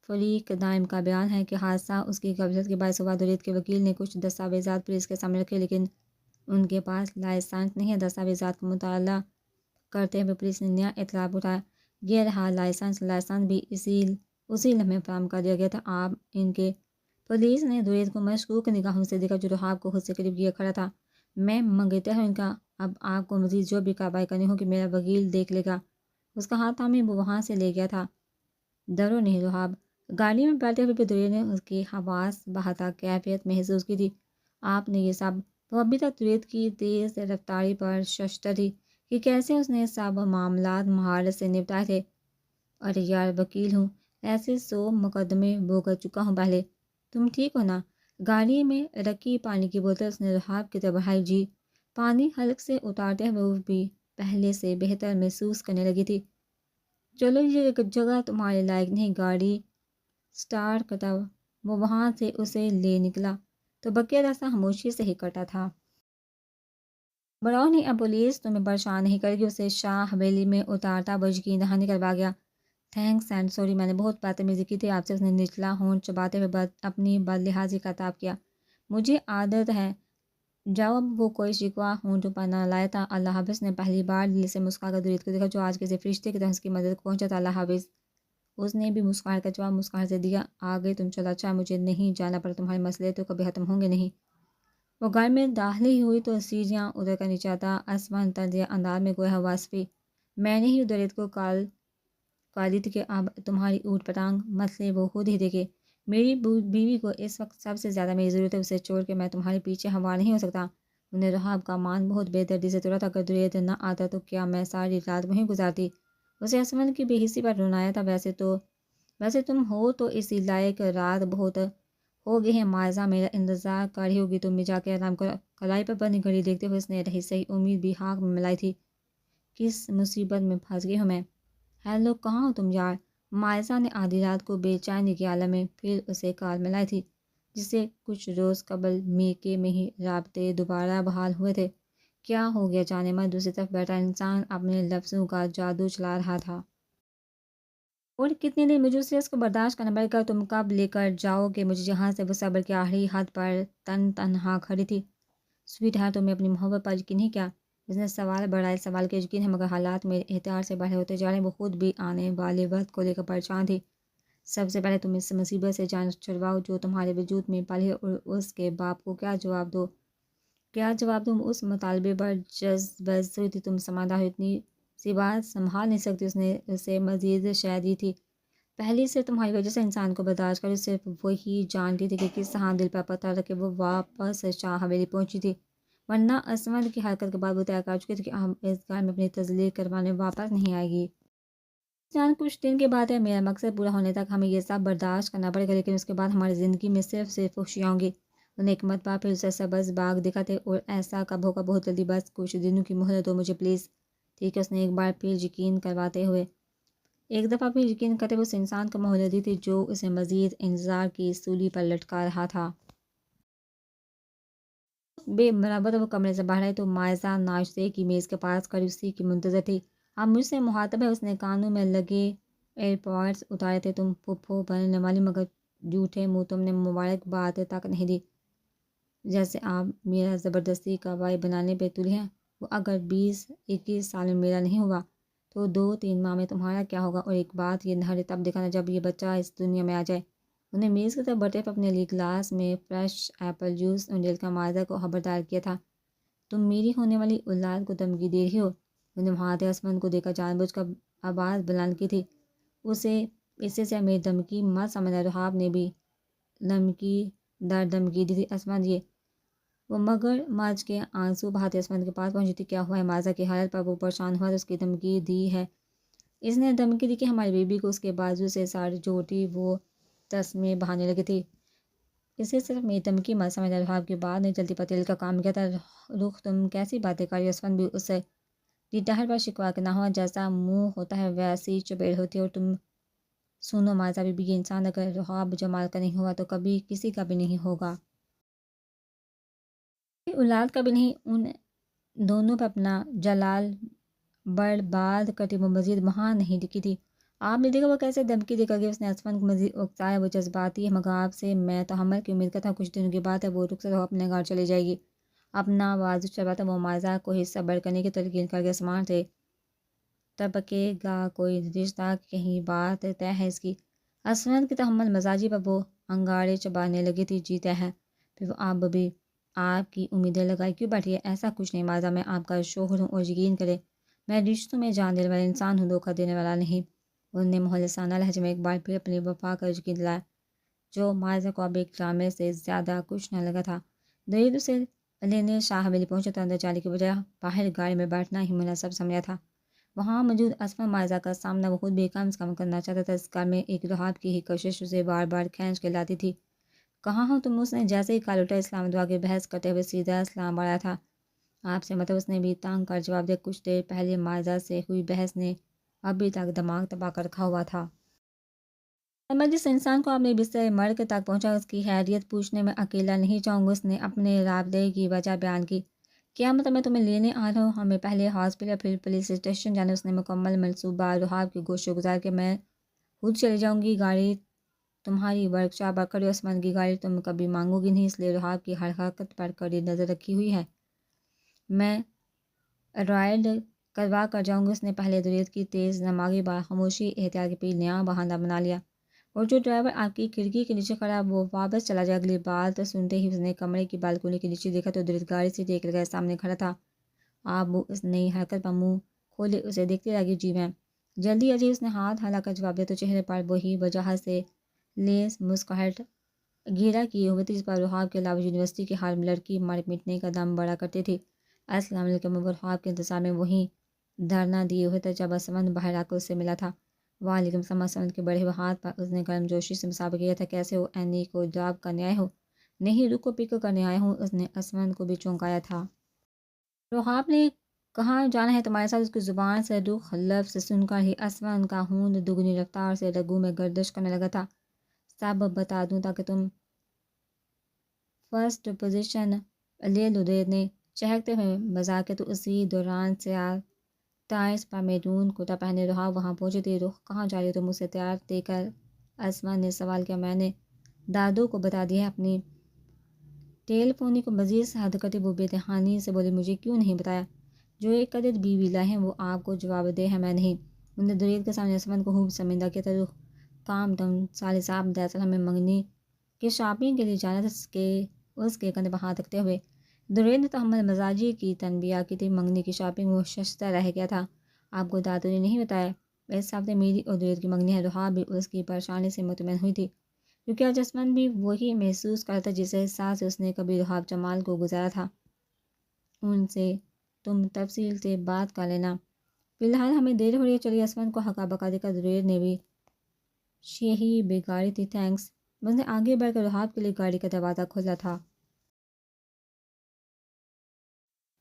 فریق نائم کا بیان ہے کہ حادثہ اس کی غفلت کے باعث ہوا۔ درید کے وکیل نے کچھ دستاویزات پولیس کے سامنے رکھے لیکن ان کے پاس لائسنس نہیں ہے۔ دستاویزات کا مطالعہ کرتے ہوئے پولیس نے نیا اطلاع اٹھایا۔ یہ رہا لائسنس بھی اسی لمحے فراہم کر دیا گیا تھا۔ آپ ان کے پولیس نے درید کو مشکوک نگاہوں سے دیکھا جو رحاب کو خود سے قریب کیے کھڑا تھا۔ میں منگتا ہوں ان کا اب آپ کو مزید جو بھی کارروائی کرنی ہوگی میرا وکیل دیکھ لے گا۔ اس کا ہاتھ تھامے وہ وہاں سے لے گیا تھا۔ ڈرو نہیں رحاب۔ گاڑی میں بیٹھتے ہوئے درید نے اس کی حواس بہتا کیفیت محسوس کی تھی۔ آپ نے یہ سب، وہ ابھی تک درید کی تیز رفتاری پر ششدر تھی کہ کیسے اس نے سب معاملات مہارت سے نپٹائے تھے۔ ارے یار، وکیل ہوں، ایسے 100 مقدمے بھگت چکا ہوں پہلے۔ تم ٹھیک ہو نا؟ گاڑی میں رکھی پانی کی بوتل اس نے رحاب کی طرف بڑھائی۔ جی۔ پانی حلق سے اتارتے ہوئے وہ بھی پہلے سے بہتر محسوس کرنے لگی تھی۔ چلو، یہ جگہ تمہارے لائق نہیں۔ گاڑی سٹارٹ کرتا وہ وہاں سے اسے لے نکلا تو بقیہ راستہ خاموشی سے ہی کٹا تھا۔ براؤ نہیں، اب پولیس تمہیں پریشان نہیں کرے گی۔ اسے شاہ حویلی میں اتارتا وہ یقین دہانی کروا گیا۔ تھینکس اینڈ سوری، میں نے بہت بدتمیزی کی تھی آپ سے۔ اس نے نچلا ہونٹ چباتے ہوئے اپنی بد لحاظی کا خطاب کیا۔ مجھے عادت ہے۔ جاؤ، اب وہ کوئی شکوہ ہونٹوں پر نہ لائے تھا۔ اللہ حافظ۔ نے پہلی بار دل سے مسکرا کر درید کو دیکھا جو آج کسی فرشتے کی طرح اس کی مدد کو پہنچا تھا۔ اللہ حافظ۔ اس نے بھی مسکراہٹ کا جواب مسکراہٹ سے دیا۔ آ گئے تم، چلو اچھا، مجھے نہیں جانا پر تمہارے مسئلے تو کبھی ختم ہوں گے نہیں۔ وہ گھر میں داخل ہی ہوئی تو سیڑھیاں اتر کر نیچے آتا اسمن طرز انداز میں گویا وصفی۔ میں نے ہی درید کو کال دی تھی کہ اب تمہاری اوٹ پٹانگ مسئلے وہ خود ہی دیکھے۔ میری بیوی کو اس وقت سب سے زیادہ میری ضرورت ہے، اسے چھوڑ کے میں تمہارے پیچھے ہموار نہیں ہو سکتا۔ انہیں رحاب کا مان بہت بے دردی سے توڑا تھا۔ اگر درید نہ آتا تو کیا میں ساری رات وہیں گزارتی؟ اسے اسمن کی بے حسی پر رونایا تھا۔ ویسے تم ہو تو اسی لائق، رات بہت ہو گئی ہے، مائزہ میرا انتظار کر رہی ہوگی، تم بھی جا کے آرام کرو۔ کلائی پر بندی گھڑی دیکھتے ہوئے اس نے رہی سہی امید بھی ہاک میں ملائی تھی۔ کس مصیبت میں پھنس گئی ہوں میں؟ ہیلو، کہاں ہو تم یار؟ مائزہ نے آدھی رات کو بے چینی کے عالم میں پھر اسے کال ملائی تھی جس سے کچھ روز قبل میکے میں ہی رابطے دوبارہ بحال ہوئے تھے۔ کیا ہو گیا جانے من؟ دوسری طرف بیٹھا انسان اپنے لفظوں کا جادو چلا رہا تھا۔ اور کتنی دیر مجھے اس کو برداشت کرنا پڑے گا؟ تم کب لے کر جاؤ گے مجھے یہاں سے؟ وہ صبر کی آخری حد پر تنہا کھڑی تھی۔ سویٹ ہارٹ، تمہیں اپنی محبت پر یقین نہیں کیا؟ اس نے سوال بڑھائے۔ سوال کے یقین ہے مگر حالات میرے احتیاط سے بڑے ہوتے جا رہے ہیں۔ وہ خود بھی آنے والے وقت کو لے کر پریشان تھی۔ سب سے پہلے تم اس مصیبت سے جان چھڑواؤ جو تمہارے وجود میں پلی ہے اور اس کے باپ کو کیا جواب دوں؟ اس مطالبے پر جذبز ہوئی تھی۔ تم سمجھدار ہو، اتنی سی بات سنبھال نہیں سکتی؟ اس نے اسے مزید شے دی تھی۔ پہلی سے تمہاری وجہ سے انسان کو برداشت کرے، صرف وہی جانتی تھی کہ کس طرح دل پر پتھر رکھ کے وہ واپس شاہ حویلی پہنچی تھی، ورنہ اسمن کی حرکت کے بعد وہ طے کر چکی تھی کہ اب اس گھر میں اپنی تزلیق کروانے واپس نہیں آئے گی۔ جان کچھ دن کے بعد ہے، میرا مقصد پورا ہونے تک ہمیں یہ سب برداشت کرنا پڑے گا، لیکن اس کے بعد ہماری زندگی میں صرف خوشیاں ہوں گی۔ انہوں نے ایک مرتبہ پھر اسے سبز باغ دکھاتے اور ایسا کب ہوگا؟ بہت جلدی، بس کچھ دنوں کی مہلت دو مجھے پلیز۔ ٹھیک ہے، اس نے ایک بار پھر یقین کرتے ہوئے اس انسان کو مہلت دی تھی جو اسے مزید انتظار کی سولی پر لٹکا رہا تھا۔ بے برابر وہ کمرے سے باہر آئی تو مائزہ ناشتے کی میز کے پاس کھڑی اسی کی منتظر تھی۔ اب مجھ سے مخاطب ہے، اس نے کانوں میں لگے ایئر پوڈس اتارے تھے۔ تم پھپھو بننے والی، مگر جھوٹے منہ تم نے مبارکباد تک نہیں دی، جیسے آپ میرا زبردستی کبائی بنانے پہ تلی ہیں۔ وہ اگر 20-21 سال میں میرا نہیں ہوا تو 2-3 ماہ میں تمہارا کیا ہوگا؟ اور ایک بات یہ نہاری تب دکھانا جب یہ بچہ اس دنیا میں آ جائے۔ انہیں میز کی طرف بڑھتے پہ اپنے لیے گلاس میں فریش ایپل جوس انڈیل کا مائزہ کو خبردار کیا تھا۔ تم میری ہونے والی اولاد کو دھمکی دے رہی ہو؟ انہیں مہاتے اسمن کو دیکھا، جان بوجھ کر آواز بلند کی تھی۔ اسے سے میری دھمکی مت سمجھنا، رحاب نے بھی دھمکی در دھمکی دی تھی۔ اسمن یہ وہ مگر مارچ کے آنسو بہاتے اسمن کے پاس پہنچی تھی۔ کیا ہوا ہے؟ مائزہ کی حالت پر وہ پریشان ہوا تو اس کی دھمکی دی ہے۔ اس نے دھمکی دی کہ ہماری بیبی کو اس کے بازو سے ساڑی جوڑتی، وہ تسمے بہانے لگی تھی۔ اسے صرف میری دھمکی مت سمجھنا، رحاب کی بات نے جلدی پتیل کا کام کیا تھا۔ رخ تم کیسی باتیں کر رہی ہو؟ اسمن بھی اس سے ٹہر پر شکوا کے نہ ہوا، جیسا منہ ہوتا ہے ویسی چپیڑ ہوتی ہے۔ اور تم سنو مائزہ بی بی، یہ انسان اگر رحاب جمال کا نہیں ہوا تو کبھی کسی کا بھی نہیں ہوگا، اولاد کا بھی نہیں۔ ان دونوں پہ اپنا جلال برباد کرتی وہ مزید وہاں نہیں دکھی تھی۔ آپ نے دیکھا وہ کیسے دھمکی دے کر گئی؟ اس نے اسمن کو مزید اکسایا۔ وہ جذباتی ہے، مگر آپ سے میں تحمل کی امید کرتا ہوں۔ کچھ دنوں کی بات ہے، وہ رخصت ہو اپنے گھر چلی جائے گی۔ اپنا بازو چلواتا وہ مائزہ کو حصہ بڑھ کرنے کی تلقین کر کے سمار تھے۔ طبقے گا کوئی رشتہ، کہیں بات طے ہے اس کی؟ اسمن کی تحمل مزاجی پر وہ انگارے چبانے لگی تھی۔ جی طے ہے؟ پھر وہ اب بھی آپ کی امیدیں لگائی کیوں بیٹھی ہے؟ ایسا کچھ نہیں مائزہ، میں آپ کا شوہر ہوں، اور یقین کرے میں رشتوں میں جان دینے والا انسان ہوں، دھوکہ دینے والا نہیں۔ انہوں نے مخلصانہ لہجے میں ایک بار پھر اپنی وفا کا یقین دلایا، جو مائزہ کو اب ایک ڈرامے سے زیادہ کچھ نہ لگا تھا۔ درید اسے لینے شاہ حویلی پہنچا تو اندر جانے کی بجائے باہر گاڑی میں بیٹھنا ہی مناسب سمجھا تھا۔ وہاں موجود اسمن مائزہ کا سامنا وہ خود بھی کم سے کم کرنا چاہتا تھا۔ اس کار میں ایک رحاب کی ہی کوشش اسے بار بار کھینچ کے لاتی تھی۔ کہاں ہو تم؟ اس نے جیسے ہی کال اٹھا اسلام دعا کے بحث کرتے ہوئے سیدھا اسلام آیا تھا۔ آپ سے مطلب؟ اس نے بھی تانگ کر جواب دیا۔ کچھ دیر پہلے مائزہ سے ہوئی بحث نے ابھی تک دماغ تباہ کر رکھا ہوا تھا۔ جس انسان کو آپ نے بستر مرگ تک پہنچا، اس کی خیریت پوچھنے میں اکیلا نہیں جاؤں گا۔ اس نے اپنے رابطے کی وجہ بیان کی۔ کیا مطلب؟ میں تمہیں لینے آ رہا ہوں، ہمیں پہلے ہاسپٹل پھر پولیس اسٹیشن جانا۔ اس نے مکمل منصوبہ رحاب کی گوشت گزار کے میں خود چلی جاؤں گی، گاڑی تمہاری ورک شاپ پر کھڑی، عثمان کی گاڑی تم کبھی مانگو گی نہیں، اس لیے رحاب کی ہر حرکت پر کڑی نظر رکھی ہوئی ہے۔ میں رائڈ کروا کر جاؤں گی۔ اس نے پہلے درید کی تیز دماغی خاموشی احتیاط کے پی نیا بہانہ بنا لیا۔ اور جو ڈرائیور آپ کی کھڑکی کے نیچے کھڑا وہ واپس چلا جائے۔ اگلی بات سنتے ہی اس نے کمرے کی بالکونی کے نیچے دیکھا تو درید گاڑی سے ٹیک لگائے سامنے کھڑا تھا۔ آپ وہ اس نئی حرکت پر منہ کھولے اسے دیکھتے رہ گئی۔ جی میں جلدی اجی، اس نے ہاتھ ہلا کر جواب دیا تو چہرے پر وہی وجاہت سے لیس مسکراہٹ گھیرا کیے ہوئے تھی جس پر رحاب کے علاوہ یونیورسٹی کی ہر لڑکی مر مٹنے کا دم بڑا کرتی تھی۔ السلام علیکم۔ وہ رحاب کے انتظار میں وہیں دھرنا دیے ہوئے تھا جب اسمن باہر آ کر اس سے ملا تھا۔ وعلیکم السلام۔ اسمن کے بڑے ہوئے ہاتھ پر اس نے گرم جوشی سے مسابقہ کیا تھا۔ کیسے ہو؟ اینی کو ڈراپ کرنے آئے ہو؟ نہیں، رخ کو پک کرنے آیا ہوں۔ اس نے اسمن کو بھی چونکایا تھا۔ رحاب نے کہاں جانا ہے تمہارے ساتھ؟ اس کی زبان سے رخ لفظ سن کر ہی اسمن کا خون دگنی رفتار سے رگوں میں گردش کرنے لگا تھا۔ سب بتا دوں تاکہ تم فرسٹ پوزیشن لے لو، درید نے چہکتے ہوئے مذاق کیا۔ تو اسی دوران سیاہ ٹائرز پر میرون کرتا پہنے رحاب وہاں پہنچی تھی۔ رخ کہاں جا رہی ہو تم؟ اسے تیار دے کر اسمن نے سوال کیا۔ میں نے دادو کو بتا دیا ہے۔ اپنی ٹیل فونی کو مزید سرد کرتے وہ بے دہانی سے بولی، مجھے کیوں نہیں بتایا؟ جو ایک عدد بیوی لائے ہیں وہ آپ کو جواب دہ ہے، میں نہیں۔ انہوں نے درید کے سامنے اسمن کو خوب شرمندہ کیا تھا۔ رخ کام ڈاؤن سالے صاحب، دراصل ہمیں منگنی کے شاپنگ کے لیے جانا تھا۔ اس کے کندھے پر ہاتھ رکھتے ہوئے درید نے تحمل مزاجی کی تنبیہ کی تھی۔ منگنی کی شاپنگ وہ ششتر رہ گیا تھا، آپ کو دادو نے نہیں بتایا؟ اس ہفتے میری اور درید کی منگنی ہے۔ رحاب بھی اس کی پریشانی سے مطمئن ہوئی تھی کیونکہ آج اسمن بھی وہی محسوس کرتا تھا جس احساس سے اس نے کبھی رحاب جمال کو گزارا تھا۔ ان سے تم تفصیل سے بات کر لینا، فی الحال ہمیں دیر ہو رہی ہے، چلیے۔ اسمن کو ہکا بکا دے کر درید نے بھی شیہی بگاڑی تھی۔ تھینکس۔ اس نے آگے بڑھ کر رحاب کے لیے گاڑی کا دروازہ کھولا تھا۔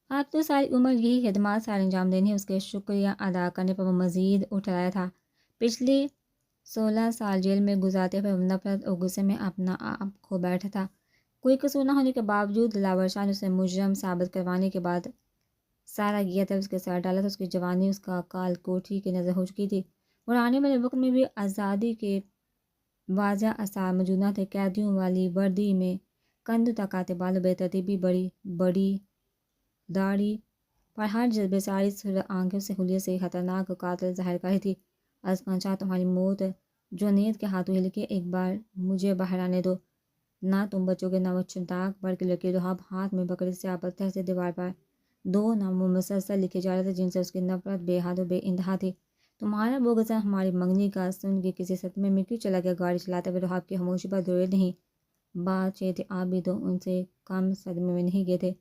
آپ تو ساری عمر یہی خدمات سارے انجام دینی ہے۔ اس کے شکریہ ادا کرنے پر وہ مزید اٹھ رہا تھا۔ پچھلے 16 سال جیل میں گزارتے ہوئے وہ نفرت اور غصے میں اپنا آپ کھو بیٹھا تھا۔ کوئی قصور نہ ہونے کے باوجود دلاور شاہ نے اسے مجرم ثابت کروانے کے بعد سارا کیا تھا، اس کے ساتھ ڈالا تھا. اس کی جوانی اس کا کال کوٹھی کی نظر ہو چکی تھی اور آنے والے وقت میں بھی آزادی کے واضح آثار موجود نہ تھے. قیدیوں والی وردی میں کندھ تک آتے بالوں، بے ترتیبی، بڑی بڑی داڑھی پر ہر جذبے ساری سر آنکھوں سے حلیے سے خطرناک قاتل ظاہر کر رہی تھی. ازکان شاہ، تمہاری موت جنید کے ہاتھوں ہی لکھی، ایک بار مجھے باہر آنے دو. نہ تم بچو گے، نہ وہ چنتاک بڑھ کے لڑکی رہاب ہاتھ میں پکڑے سیاہ پتھر سے دیوار پر 2 نام مسلسل لکھے جا رہے تھے جن سے اس کی نفرت بے حد و بے انتہا تھی. تمہارا وہ غزل ہماری منگنی کا سن کے کسی صدمے میں کیوں چلا گیا؟ گاڑی چلاتے ہوئے رہاب کی خاموشی پر درود نہیں. بات یہ تھی آپ بھی تو ان سے کم صدمے میں نہیں گئے تھے.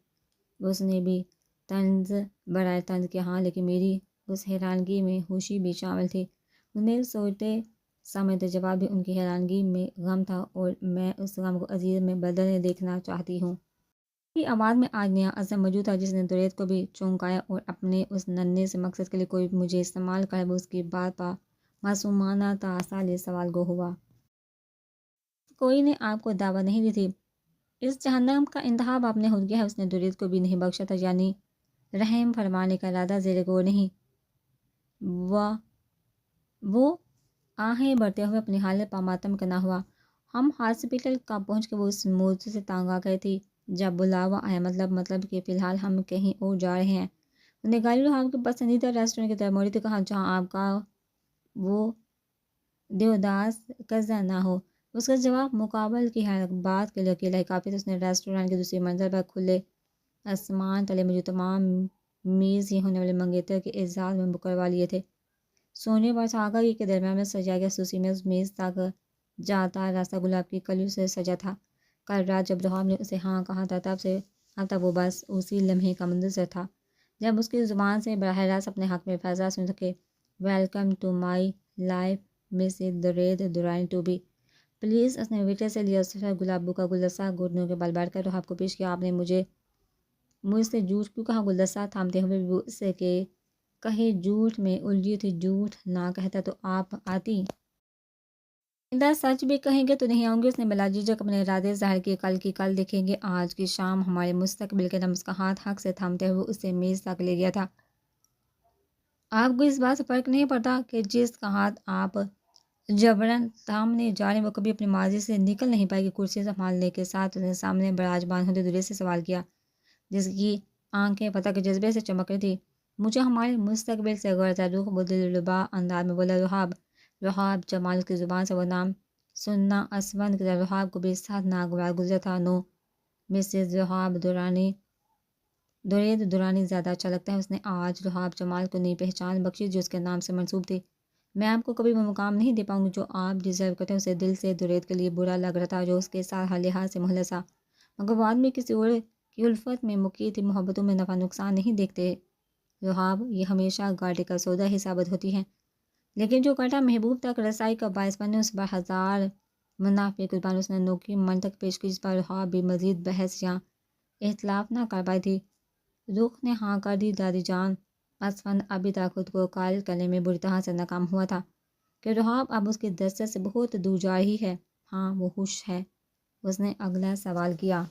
اس نے بھی طنز برائے طنز کیا. ہاں، لیکن میری اس حیرانگی میں خوشی بھی شامل تھی. میرے سوچتے سمجھتے جواب بھی ان کی حیرانگی میں غم تھا اور میں اس غم کو عزیز میں بدلنے دیکھنا چاہتی ہوں. کی آواز میں آج نیا عزم موجود تھا جس نے درید کو بھی چونکایا اور اپنے اس ننھے سے مقصد کے لیے کوئی مجھے استعمال کرے. وہ اس کی بات پا معصومانہ تسلی سوال گو ہوا. کوئی نے آپ کو دعوت نہیں دی تھی؟ اس جہنم کا انتخاب آپ نے خود کیا ہے. اس نے درید کو بھی نہیں بخشا تھا، یعنی رحم فرمانے کا ارادہ زیر غور نہیں. وہ آہیں بڑھتے ہوئے اپنی حالت پا ماتم کرنا ہوا. ہم ہاسپٹل کا پہنچ کے وہ اس موضوع سے تانگ آ گئی تھی جب بلاوا آیا. مطلب کہ فی الحال ہم کہیں اور جا رہے ہیں. انہیں گالی رہاب کے پسندیدہ ریسٹورنٹ کی طرف موڑی تھی، کہا جہاں آپ کا وہ دیوداس قزا نہ ہو. اس کا جواب مقابل کی بات کے لیے اکیلا ہی کافی تھا. اس نے ریسٹورنٹ کی دوسری منزل پر کھلے آسمان تلے موجود تمام میز ہی ہونے والے منگیتر کے اعزاز میں بک کروا لیے تھے. سونے پر ساگر کے درمیان میں سجایا گیا خصوصی میں اس میز تک جاتا راستہ گلاب کی کلیوں سے سجا تھا. کل رات جب رہاب نے اسے ہاں کہا تھا اب تک وہ بس اسی لمحے کا منتظر تھا جب اس کی زبان سے براہ راست اپنے حق میں فیصلہ سن سکے. Welcome to my life Mrs Dureed Durrani to be please. اس نے ویٹر سے لیا صفر گلابوں کا گلدستہ گھٹنوں کے بل بیٹھ کر رہاب کو پیش کیا. آپ نے مجھ سے جھوٹ کیوں کہا؟ گلدستہ تھامتے ہوئے وہ اس سے کہ کہیں جھوٹ میں الجھی تھی. جھوٹ نہ کہتا تو آپ آتی. آئندہ سچ بھی کہیں گے تو نہیں آؤں گی. اس نے بلا جھجک اپنے ارادے ظاہر کیے. کل کی کل دیکھیں گے. آج کی شام ہمارے مستقبل کے رمز کا ہاتھ حق سے تھامتے ہوئے اسے میز تک لے گیا تھا. آپ کو اس بات سے فرق نہیں پڑتا کہ جس کا ہاتھ آپ جبراً تھامنے جا رہے ہیں وہ کبھی اپنے ماضی سے نکل نہیں پائے گی. کرسی سنبھالنے کے ساتھ اس نے سامنے براجمان ہوتے درید سے سوال کیا جس کی آنکھیں فتح کے جذبے سے چمک رہی تھی. مجھے ہمارے مستقبل سے غرض ہے. رخ بدلبا انداز میں بولا رہاب. جمال کی زبان سے وہ نام سننا اسوند کی طرح رہاب کو بھی ساتھ ناگوار گزرا تھا. نو مسز رہاب درید درانی زیادہ اچھا لگتا ہے. اس نے آج رہاب جمال کو نئی پہچان بخشی جو اس کے نام سے منسوب تھی. میں آپ کو کبھی وہ مقام نہیں دے پاؤں گی جو آپ ڈیزرو کرتے ہیں. اسے دل سے درید کے لیے برا لگ رہا تھا جو اس کے ساتھ ہر لحاظ سے مخلص، مگر وہ آدمی کسی اور کی الفت میں مقید محبتوں میں نفع نقصان نہیں دیکھتے. رہاب یہ ہمیشہ گاٹے کا سودا ہی ثابت ہوتی ہے، لیکن جو کاٹا محبوب تک رسائی کا باعث بنے اس پر ہزار منافع قربان. اس نے نوکی منطق پیش کی جس پر رہاب بھی مزید بحث یا اختلاف نہ کر پائی تھی. رخ نے ہاں کر دی. دادی جان. اسفند ابھی تک خود کو قائل کرنے میں بری طرح سے ناکام ہوا تھا کہ رہاب اب اس کی دسترس سے بہت دور جا رہی ہے. ہاں وہ خوش ہے؟ اس نے اگلا سوال کیا.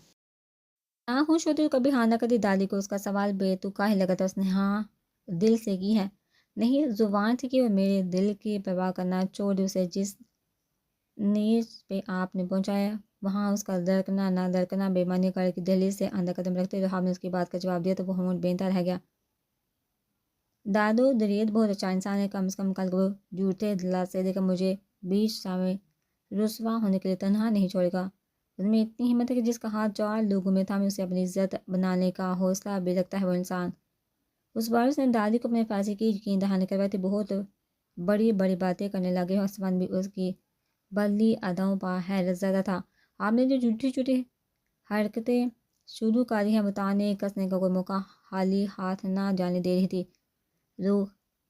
نہ خوش ہوتی تو کبھی ہاں نہ کرتی. دادی کو اس کا سوال بے تکا ہی لگا تھا. اس نے ہاں دل سے کی ہے. نہیں، زبان تھی کہ وہ میرے دل کی پرواہ کرنا چھوڑ دی. اسے جس نیز پہ آپ نے پہنچایا وہاں اس کا درکنا نہ درکنا بے معنی کر کے دہلیز سے اندر قدم رکھتے رہاب نے اس کی بات کا جواب دیا تو وہ ہونٹ بینتا رہ گیا. دادو درید بہت اچھا انسان ہے. کم از کم کل وہ جھوٹے دلاسے دے کر مجھے بیچ راہ میں رسوا ہونے کے لیے تنہا نہیں چھوڑے گا. اس میں اتنی ہمت ہے کہ جس کا ہاتھ 4 لوگوں میں تھا میں اسے اپنی عزت بنانے کا حوصلہ بھی رکھتا ہے. وہ انسان اس بار اس نے دادی کو اپنے فیصلے کی یقین دہانی کروائی تھی. بہت بڑی بڑی باتیں کرنے لگے. اسفند بھی اس کی بدلی اداؤں پر حیرت زدہ تھا. آپ نے جو جھوٹی چھوٹی حرکتیں شروع کری ہیں وہ تانے کسنے کا کوئی موقع خالی ہاتھ نہ جانے دے رہی تھی. روح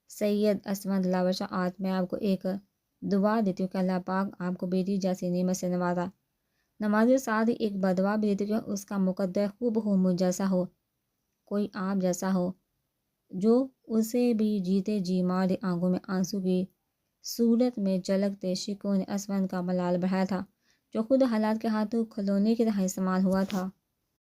سید اسفند دلاور شاہ، آج میں آپ کو ایک دعا دیتی ہوں کہ اللہ پاک آپ کو بیٹی جیسی نعمت سے نوازا. نمازی ساتھ ہی ایک بدعا بھی دیتی کہ اس کا مقدر خوب ہو مجھ جیسا ہو، کوئی آپ جیسا ہو جو اسے بھی جیتے جی مارے. آنکھوں میں آنسو کی صورت میں جھلکتے شکوں نے اسفند کا ملال بڑھایا تھا. جو خود حالات کے ہاتھوں کھلونے کی طرح استعمال ہوا تھا۔